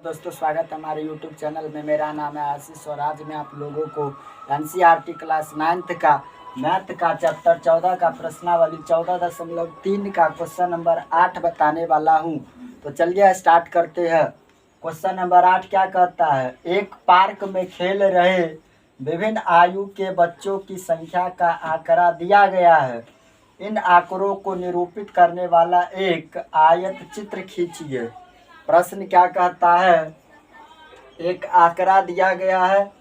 दोस्तों स्वागत है हमारे YouTube चैनल में। मेरा नाम है आशीष और आज मैं आप लोगों को NCERT क्लास 9th का मैथ का चैप्टर 14 का प्रश्नावली 14.3 का क्वेश्चन नंबर 8 बताने वाला हूं। तो चलिए स्टार्ट करते हैं। क्वेश्चन नंबर 8 क्या कहता है? एक पार्क में खेल रहे विभिन्न आयु के बच्चों की संख्या का आंकड़ा दिया गया है। इन आंकड़ों को निरूपित करने वाला एक आयत चित्र खींचिए। प्रश्न क्या कहता है? एक आंकड़ा दिया गया है,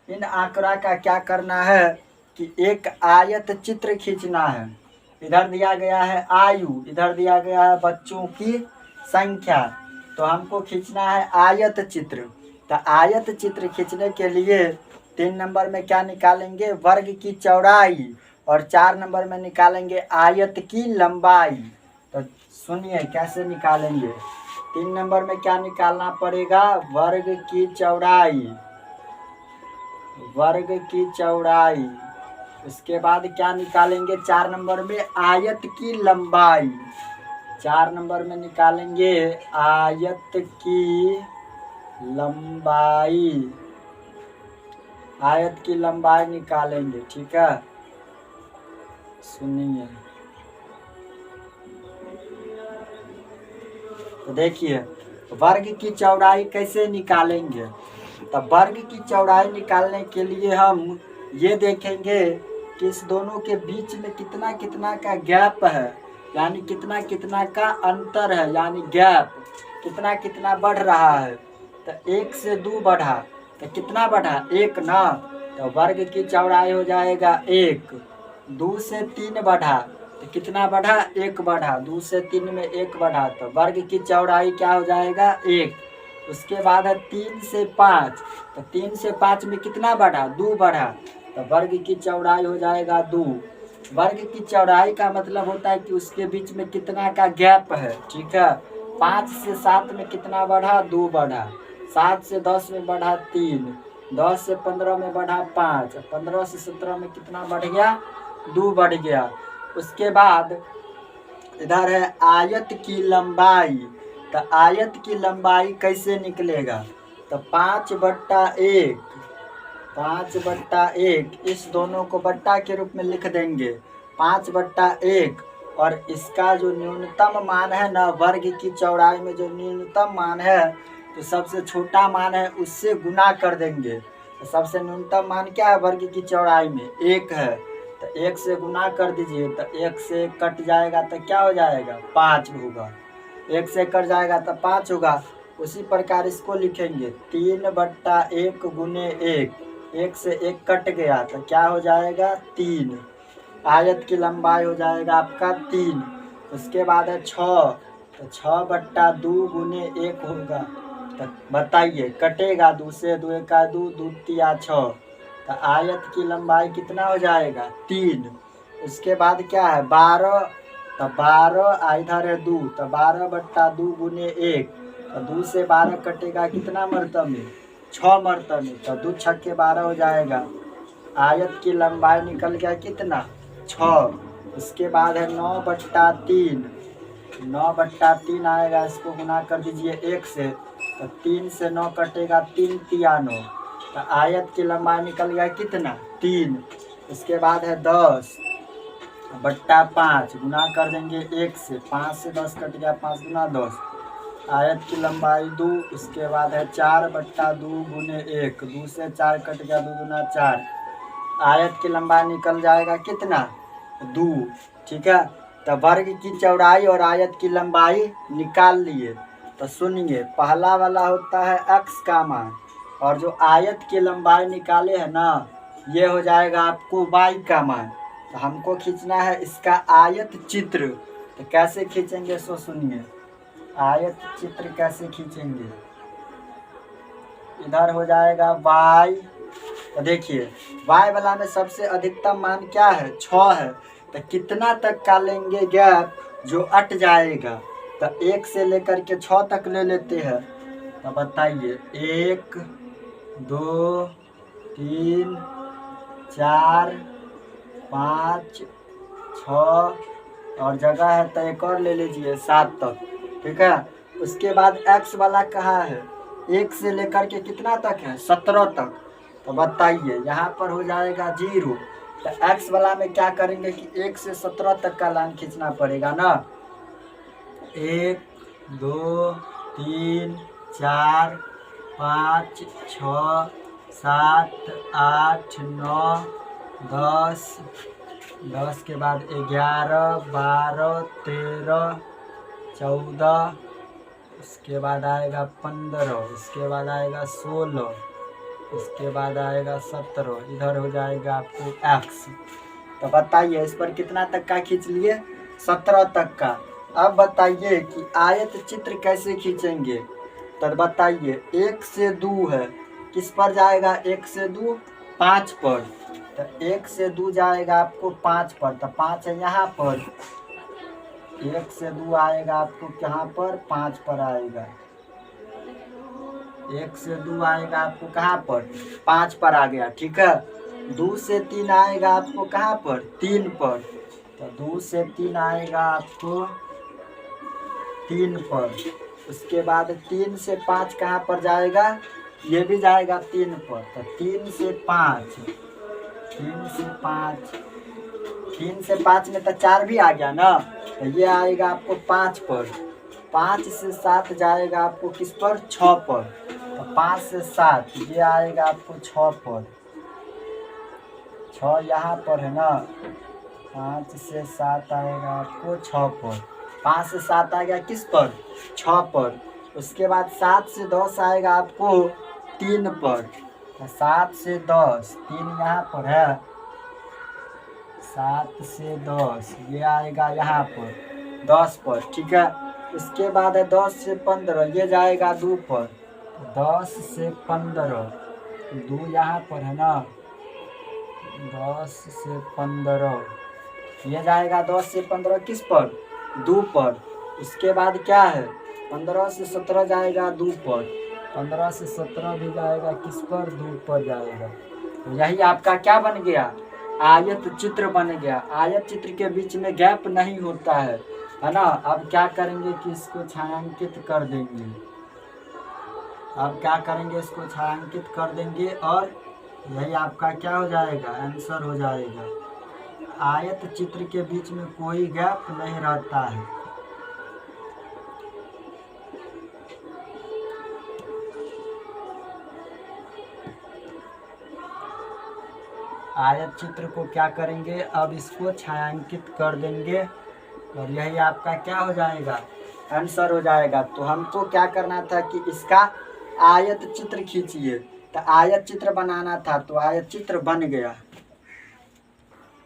इन आंकड़ा का क्या करना है कि एक आयत चित्र खींचना है। इधर दिया गया है आयु, इधर दिया गया है बच्चों की संख्या, तो हमको खींचना है आयत चित्र। तो आयत चित्र खींचने के लिए 3 नंबर में क्या निकालेंगे? वर्ग की चौड़ाई, और 4 नंबर में निकालेंगे आयत की लंबाई। तो सुनिए कैसे निकालेंगे। 3 नंबर में क्या निकालना पड़ेगा? वर्ग की चौड़ाई, वर्ग की चौड़ाई। उसके बाद क्या निकालेंगे? 4 नंबर में आयत की लंबाई। 4 नंबर में निकालेंगे आयत की लंबाई, आयत की लंबाई निकालेंगे। ठीक है, सुनिए। तो देखिए वर्ग की चौड़ाई कैसे निकालेंगे। तो वर्ग की चौड़ाई निकालने के लिए हम ये देखेंगे कि इस दोनों के बीच में कितना कितना का गैप है, यानी कितना कितना का अंतर है, यानी गैप कितना कितना बढ़ रहा है। तो 1 से 2 बढ़ा तो कितना बढ़ा? 1 ना। तो वर्ग की चौड़ाई हो जाएगा 1। 2 से 3 बढ़ा तो कितना बढ़ा? 1 बढ़ा। 2 से 3 में 1 बढ़ा, तो वर्ग की चौड़ाई क्या हो जाएगा? 1। उसके बाद है 3 से 5, तो 3 से 5 में कितना बढ़ा? 2 बढ़ा, तो वर्ग की चौड़ाई हो जाएगा 2। वर्ग की चौड़ाई का मतलब होता है कि उसके बीच में कितना का गैप है। ठीक है, 5 से 7 में कितना बढ़ा? 2 बढ़ा। 7 से 10 में बढ़ा 3, 10 से 15 में बढ़ा 5, 15 से 17 में कितना बढ़ गया? 2 बढ़ गया। उसके बाद इधर है आयत की लंबाई। तो आयत की लंबाई कैसे निकलेगा? तो 5/1, 5/1, इस दोनों को बट्टा के रूप में लिख देंगे 5/1। और इसका जो न्यूनतम मान है ना, वर्ग की चौड़ाई में जो न्यूनतम मान है, तो सबसे छोटा मान है उससे गुना कर देंगे। तो सबसे न्यूनतम मान क्या है वर्ग की चौड़ाई में? 1 है, तो 1 से गुना कर दीजिए। तो 1 से कट जाएगा तो क्या हो जाएगा? 5 होगा। 1 से कट जाएगा तो 5 होगा। उसी प्रकार इसको लिखेंगे 3/1 गुने 1। 1 से 1 कट गया तो क्या हो जाएगा? 3। आयत की लंबाई हो जाएगा आपका 3। उसके बाद है 6, तो 6/2 गुने 1 होगा। तो बताइए कटेगा? 2 से 2 का 2, 2 तिया 6, तो आयत की लंबाई कितना हो जाएगा? 3। उसके बाद क्या है? 12, तो 12 इधर है 2, तो 12/2 गुने 1, तो 2 से 12 कटेगा कितना मरतबे? 6 मरतबे, तो 2 छक्के 12 हो जाएगा। आयत की लंबाई निकल गया कितना? 6। उसके बाद है 9/3, 9/3 आएगा, इसको गुना कर दीजिए 1 से, तो 3 से 9 कटेगा 3 तिया 9, तो आयत की लंबाई निकल गया कितना? 3। उसके बाद है 10/5, गुना कर देंगे 1 से, 5 से 10 कट गया, 5 गुना 10, आयत की लंबाई 2। उसके बाद है 4/2 गुने 1, 2 से 4 कट गया, 2 गुना 4, आयत की लंबाई निकल जाएगा कितना? 2। ठीक है, तो वर्ग की चौड़ाई और आयत की लंबाई निकाल लिए। तो सुनिए, पहला वाला होता है x का मान, और जो आयत की लंबाई निकाले है ना, ये हो जाएगा आपको y का मान। तो हमको खींचना है इसका आयत चित्र। तो कैसे खींचेंगे सो सुनिए। आयत चित्र कैसे खींचेंगे? इधर हो जाएगा y। तो देखिए y वाला में सबसे अधिकतम मान क्या है? 6 है। तो कितना तक का लेंगे गैप जो अट जाएगा? तो 1 से लेकर के 6 तक ले लेते हैं। तो बताइए 1, 2, 3, 4, 5, 6, और जगह है तो एक और ले लीजिए 7 तक। ठीक है, उसके बाद x वाला कहाँ है? 1 से लेकर के कितना तक है 17 तक। तो बताइए यहाँ पर हो जाएगा 0। तो x वाला में क्या करेंगे कि 1 से 17 तक का लाइन खींचना पड़ेगा ना। 1 2 3 4 5 6 7 8 9 10 10 के बाद 11 12 13 14, उसके बाद आएगा 15, उसके बाद आएगा 16, उसके बाद आएगा 17, इधर हो जाएगा आपको x। तो बताइए इस पर कितना तक का खींच लिए 17 तक का। अब बताइए कि आयत चित्र कैसे खींचेंगे। तो बताइए 1 से 2 है, किस पर जाएगा 1 से 2 5 पर। तो 1 से 2 जाएगा आपको 5 पर, तो 5 है यहाँ पर। 1 से 2 आएगा आपको कहाँ पर 5 पर आएगा। 1 से 2 आएगा आपको कहाँ पर 5 पर आ गया, ठीक है। 2 से 3 आएगा आपको कहाँ पर 3 पर। तो 2 से 3 आएगा आपको 3 पर। उसके बाद 3 से 5 कहाँ पर जाएगा, ये भी जाएगा 3 पर। तो 3 से 5, 3 से 5, 3 से 5 में तो 4 भी आ गया ना। तो ये आएगा आपको 5 पर। 5 से 7 जाएगा आपको किस पर 6 पर। तो 5 से 7 ये आएगा आपको 6 पर। 6 यहाँ पर है ना। 5 से 7 आएगा आपको 6 पर। 5 से 7 आ गया किस पर 6 पर। उसके बाद 7 से 10 आएगा आपको 3 पर। तो 7 से 10 3 यहाँ पर है। 7 से 10 ये आएगा यहाँ पर 10 पर, ठीक है। उसके बाद है 10 से 15 ये जाएगा 2 पर। 10 से 15 2 यहाँ पर है ना। 10 से 15 ये जाएगा 10 से 15 किस पर 2 पर। उसके बाद क्या है 15 से 17 जाएगा 2 पर। 15 से 17 भी जाएगा किस पर 2 पर जाएगा। तो यही आपका क्या बन गया आयत चित्र बन गया। आयत चित्र के बीच में गैप नहीं होता है ना। अब क्या करेंगे कि इसको छायांकित कर देंगे। अब क्या करेंगे इसको छायांकित कर देंगे और यही आपका क्या हो जाएगा आंसर हो जाएगा। आयत चित्र के बीच में कोई गैप नहीं रहता है। आयत चित्र को क्या करेंगे अब इसको छायांकित कर देंगे और यही आपका क्या हो जाएगा आंसर हो जाएगा। तो हमको क्या करना था कि इसका आयत चित्र खींचिए। तो आयत चित्र बनाना था तो आयत चित्र बन गया।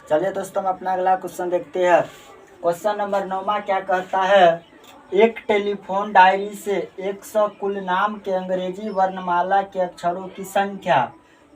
चलिए दोस्तों हम अपना अगला क्वेश्चन देखते हैं। क्वेश्चन नंबर 9 क्या कहता है। एक टेलीफोन डायरी से 100 कुल नाम के अंग्रेजी वर्णमाला के अक्षरों की संख्या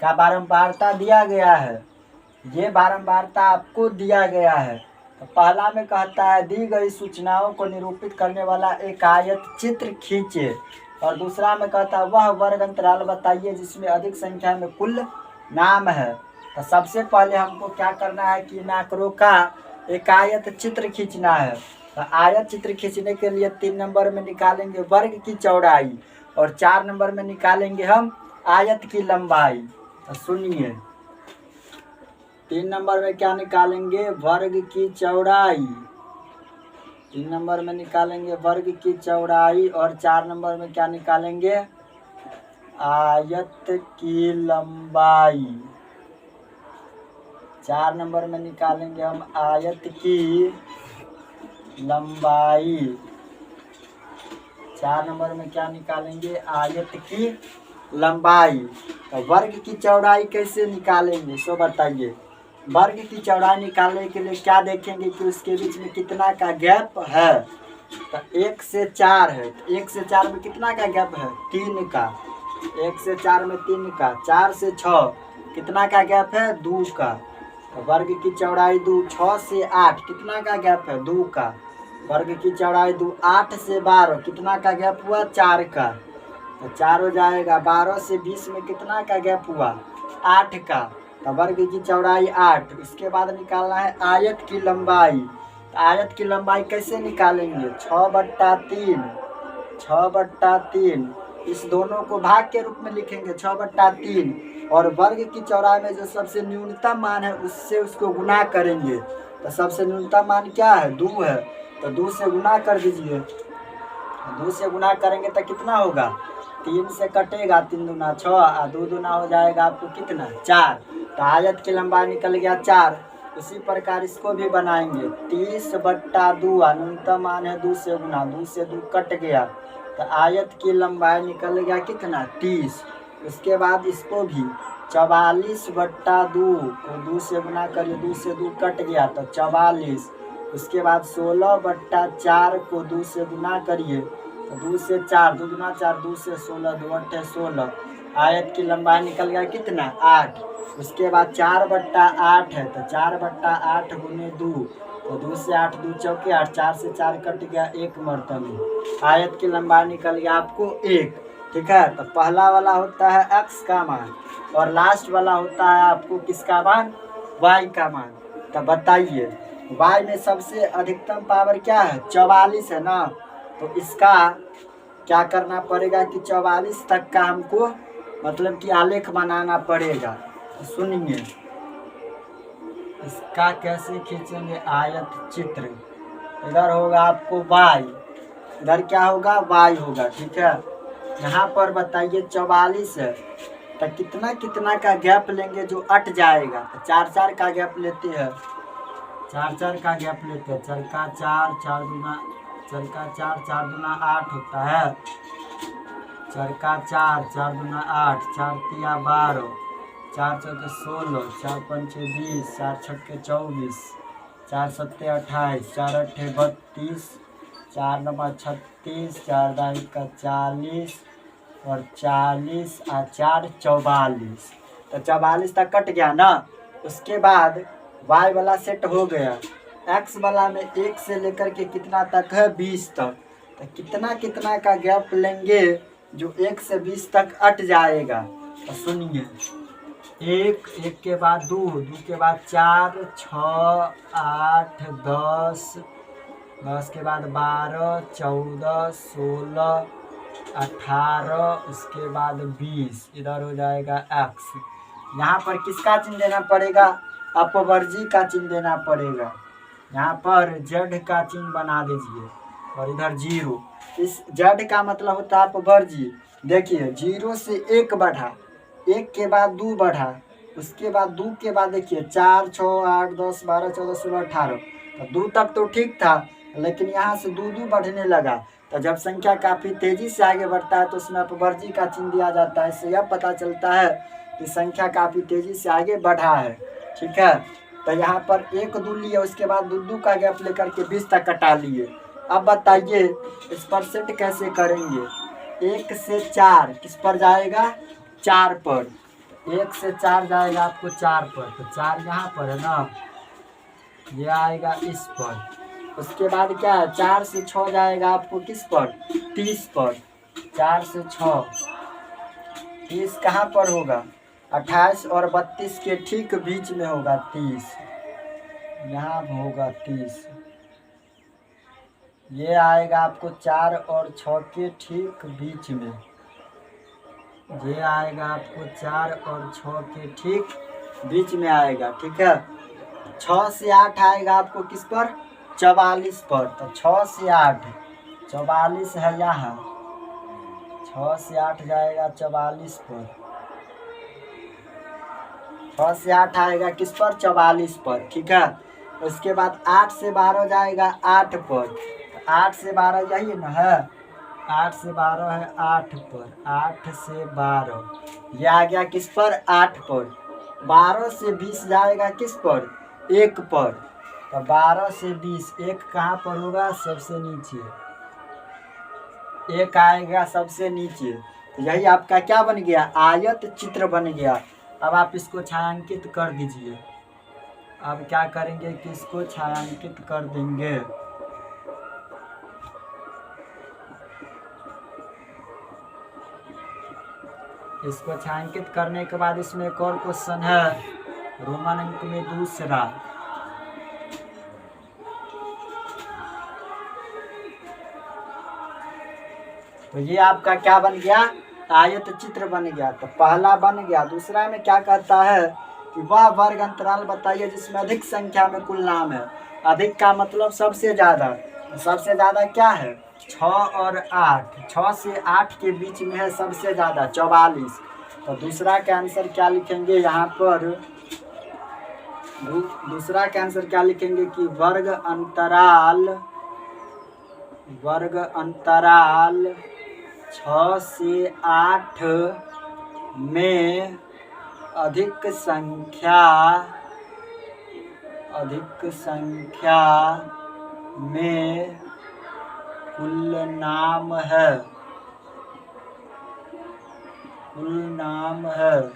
का बारंबारता दिया गया है। ये बारंबारता आपको दिया गया है। तो पहला में कहता है दी गई सूचनाओं को निरूपित करने वाला एक आयत चित्र खींचे। और दूसरा में कहता है वह वर्ग अंतराल बताइए जिसमें अधिक संख्या में कुल नाम है। तो सबसे पहले हमको क्या करना है कि इन आंकड़ों का एक आयत चित्र खींचना है। तो आयत चित्र खींचने के लिए 3 नंबर में निकालेंगे वर्ग की चौड़ाई और 4 नंबर में निकालेंगे हम आयत की लंबाई। तो सुनिए 3 नंबर में क्या निकालेंगे वर्ग की चौड़ाई। 3 नंबर में निकालेंगे वर्ग की चौड़ाई और 4 नंबर में क्या निकालेंगे आयत की लंबाई। 4 नंबर में निकालेंगे हम आयत की लंबाई। 4 नंबर में क्या निकालेंगे आयत की लंबाई। तो वर्ग की चौड़ाई कैसे निकालेंगे सो बताइए। वर्ग की चौड़ाई निकालने के लिए क्या देखेंगे कि उसके बीच में कितना का गैप है। तो 1 से 4 है। तो 1 से 4 में कितना का गैप है 3 का। 1 से 4 में 3 का। 4 से 6 कितना का गैप है 2 का। तो वर्ग की चौड़ाई 2। 6 से 8 कितना का गैप है 2 का। वर्ग की चौड़ाई 2। 8 से 12 कितना का गैप हुआ 4 का। तो 4 हो जाएगा। 12 से 20 में कितना का गैप हुआ 8 का। तो वर्ग की चौड़ाई 8। इसके बाद निकालना है आयत की लंबाई। तो आयत की लंबाई कैसे निकालेंगे 6/3। 6/3 इस दोनों को भाग के रूप में लिखेंगे 6/3 और वर्ग की चौड़ाई में जो सबसे न्यूनतम मान है उससे उसको गुना करेंगे। तो सबसे न्यूनतम मान क्या है? 2 है, तो 2 से गुना कर दीजिए। 2 से गुना करेंगे तो कितना होगा? 3 से कटेगा, 3 दूना 6 और 2 दूना हो जाएगा आपको कितना? 4। तो आयत की लंबाई निकल गया 4। उसी प्रकार इसको भी बनाएंगे 30/2 न्यूनतम मान है 2 से गुना, 2 से 2 कट गया तो आयत की लंबाई निकल गया कितना? 30। उसके बाद इसको भी 44/2 को 2 से गुना करिए, 2 से 2 कट गया तो 44। उसके बाद 16/4 को 2 से गुना करिए तो 2 से 4, 2 दूना 4, 2 से 16, 2 अट्ठे 16। आयत की लंबाई निकल गया कितना? 8। उसके बाद 4/8 है तो 4/8 गुने 2 तो 2 से 8, 2 चौके 8, 4 से 4 कट गया 1 मरतबे। आयत की लंबाई निकल गया आपको 1। ठीक है, तो पहला वाला होता है x का मान और लास्ट वाला होता है आपको किसका मान? y का मान। तो बताइए y में सबसे अधिकतम पावर क्या है? 44 है ना। तो इसका क्या करना पड़ेगा कि 44 तक का हमको मतलब कि आलेख बनाना पड़ेगा। तो सुनिए इसका कैसे खींचेंगे आयत चित्र। इधर होगा आपको y, इधर क्या होगा? y होगा। ठीक है, यहाँ पर बताइए 44 है तो कितना कितना का गैप लेंगे जो अट जाएगा? तो 4-4 का गैप लेते हैं, 4-4 का गैप लेते हैं। 4 का 4, 4 दूना 4 का 4, 4 दूना 8 होता है। 4 का 4, 4 दूना 8, 4 तिया 12, 4 चौके 16, 4 पंचे 20, 4 छक्के 24, 4 सत्ते 28, 4 अट्ठे 32, 4 नवा 36, 4 दाई का 40 और 40 और 4 44। तो 44 तक कट गया ना। उसके बाद y वाला सेट हो गया। x वाला में 1 से लेकर के कितना तक है? 20 तक। तो कितना कितना का गैप लेंगे जो 1 से 20 तक अट जाएगा? तो सुनिए 1 के बाद 2, 2 के बाद 4, 6, 8, 10, 10 के बाद 12, 14, 16, 18, उसके बाद 20। इधर हो जाएगा x। यहाँ पर किसका चिन्ह देना पड़ेगा? अपवर्जी का चिन्ह देना पड़ेगा। यहाँ पर z का चिन्ह बना दीजिए और इधर 0। इस z का मतलब होता है अपवर्जी। देखिए 0 से 1 बढ़ा, 1 के बाद 2 बढ़ा, उसके बाद 2 के बाद देखिए 4, 6, 8, 10, 12, 14, 16, 18। तो 2 तक तो ठीक था, लेकिन यहाँ से 2 बढ़ने लगा। तो जब संख्या काफ़ी तेज़ी से आगे बढ़ता है तो उसमें अपवर्जी का चिन्ह दिया जाता है। इससे यह पता चलता है कि संख्या काफ़ी तेज़ी से आगे बढ़ा है। ठीक है, तो यहाँ पर 1 2 लिए, उसके बाद 2 का गैप लेकर के 20 तक कटा लिए। अब बताइए इस पर सेट कैसे करेंगे? 1 से 4 किस पर जाएगा? 4 पर। 1 से 4 जाएगा आपको 4 पर, तो 4 यहाँ पर है ना, ये आएगा इस पर। उसके बाद क्या है? 4 से 6 जाएगा आपको किस पर? 30 पर। 4 से 6, 30 कहाँ पर होगा? 28 और 32 के ठीक बीच में होगा 30, यहाँ होगा 30। ये आएगा आपको 4 और 6 के ठीक बीच में। ये आएगा आपको 4 और 6 के ठीक बीच में आएगा। ठीक है, 6 से 8 आएगा आपको किस पर? 44 पर। तो 6 से 8, 44 है यहाँ, 6 से 8 जाएगा 44 पर। 6 से 8 आएगा किस पर? 44 पर। ठीक है, उसके बाद 8 से 12 जाएगा 8 पर। तो 8 से 12 यही ना है, 8 से 12 है 8 पर। 8 से 12 ये आ गया किस पर? 8 पर। 12 से 20 जाएगा किस पर? 1 पर। तो 12 से 20, 1 कहाँ पर होगा? सबसे नीचे, 1 आएगा सबसे नीचे। तो यही आपका क्या बन गया? आयत चित्र बन गया। अब आप इसको छायांकित कर दीजिए। अब क्या करेंगे कि इसको छायांकित कर देंगे। इसको छायांकित करने के बाद इसमें एक और क्वेश्चन है, रोमन अंक में दूसरा। तो ये आपका क्या बन गया, आयत चित्र बन गया। तो पहला बन गया। दूसरा में क्या कहता है कि वह वर्ग अंतराल बताइए जिसमें अधिक संख्या में कुल नाम है। अधिक का मतलब सबसे ज़्यादा। सबसे ज़्यादा क्या है, 6 और 8। 6 से 8 के बीच में है सबसे ज़्यादा 44। तो दूसरा का आंसर क्या लिखेंगे यहाँ पर, दूसरा का आंसर क्या लिखेंगे कि वर्ग अंतराल 6 से 8 में अधिक संख्या में कुल नाम है।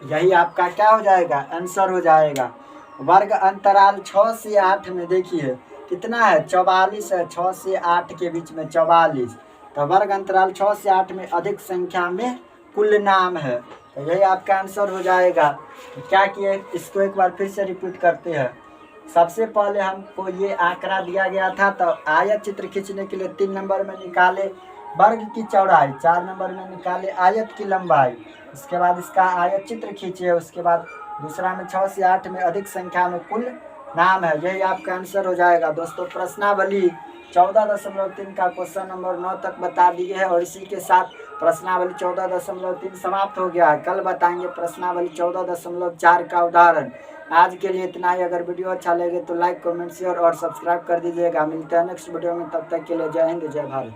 यही आपका क्या हो जाएगा, आंसर हो जाएगा। वर्ग अंतराल 6 से 8 में देखिए कितना है, 44 है। 6 से 8 के बीच में 44। तो वर्ग अंतराल 6 से 8 में अधिक संख्या में कुल नाम है। तो यही आपका आंसर हो जाएगा। तो क्या किए, इसको एक बार फिर से रिपीट करते हैं। सबसे पहले हमको ये आंकड़ा दिया गया था, तो आयत चित्र खींचने के लिए 3 नंबर में निकाले वर्ग की चौड़ाई, 4 नंबर में निकाले आयत की लंबाई, उसके बाद इसका आयत चित्र खींचे। उसके बाद दूसरा में 6 से 8 में अधिक संख्या में कुल नाम है। यही आपका आंसर हो जाएगा। दोस्तों प्रश्नावली 14.3 का क्वेश्चन नंबर 9 तक बता दिए है और इसी के साथ प्रश्नावली 14.3 समाप्त हो गया है। कल बताएंगे प्रश्नावली 14.4 का उदाहरण। आज के लिए इतना ही। अगर वीडियो अच्छा लगे तो लाइक, कमेंट, शेयर और सब्सक्राइब कर दीजिएगा। मिलते हैं नेक्स्ट वीडियो में, तब तक के लिए जय हिंद, जय भारत।